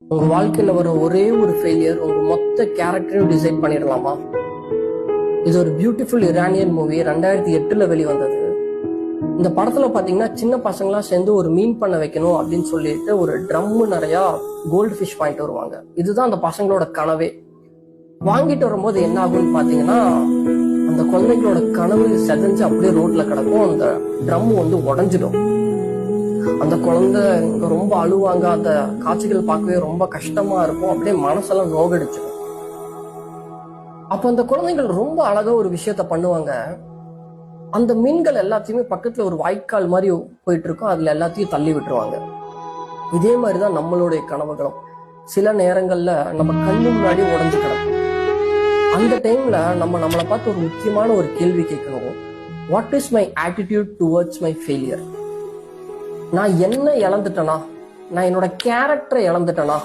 உங்க வாழ்க்கையில வர ஒரே ஒரு ஃபெயிலியர் உங்க மொத்த கேரக்டரையும் டிசைட் பண்ணிடலாமா? இது ஒரு பியூட்டிஃபுல் இரானியன் மூவி 2008 வெளிவந்தது. இந்த படத்துல பாத்தீங்கன்னா சின்ன பசங்களா சேர்ந்து ஒரு மீன் பண்ண வைக்கணும் அப்படின்னு சொல்லிட்டு ஒரு ட்ரம் நிறைய கோல்டு ஃபிஷ் வாங்கிட்டு வருவாங்க. இதுதான் அந்த பசங்களோட கனவே. வாங்கிட்டு வரும்போது என்ன ஆகும்னு பாத்தீங்கன்னா அந்த குழந்தைங்களோட கனவு செதஞ்சு அப்படியே ரோட்ல கிடக்கும். அந்த ட்ரம் உடைஞ்சிடும். அந்த குழந்தை ரொம்ப அழுவாங்க. அந்த காட்சிகள் பார்க்கவே ரொம்ப கஷ்டமா இருக்கும். அப்படியே மனசெல்லாம் நோகடிச்சிடும். அப்ப அந்த குழந்தைகள் ரொம்ப அழகா ஒரு விஷயத்த பண்ணுவாங்க. அந்த மீன்கள் எல்லாத்தையுமே பக்கத்துல ஒரு வாய்க்கால் மாதிரி போயிட்டு இருக்கும். அதுல எல்லாத்தையும் தள்ளி விட்டுருவாங்க. இதே மாதிரிதான் நம்மளுடைய கனவுகளும் சில நேரங்கள்ல நம்ம கண்ணு முன்னாடி உடைஞ்சு கிடக்கும். அந்த டைம்ல நம்மளை பார்த்து ஒரு முக்கியமான ஒரு கேள்வி கேட்கணும். What is my attitude towards my failure? நான் என்ன இழந்துட்டேனா? நான் என்னோட கேரக்டரை இழந்துட்டேனா?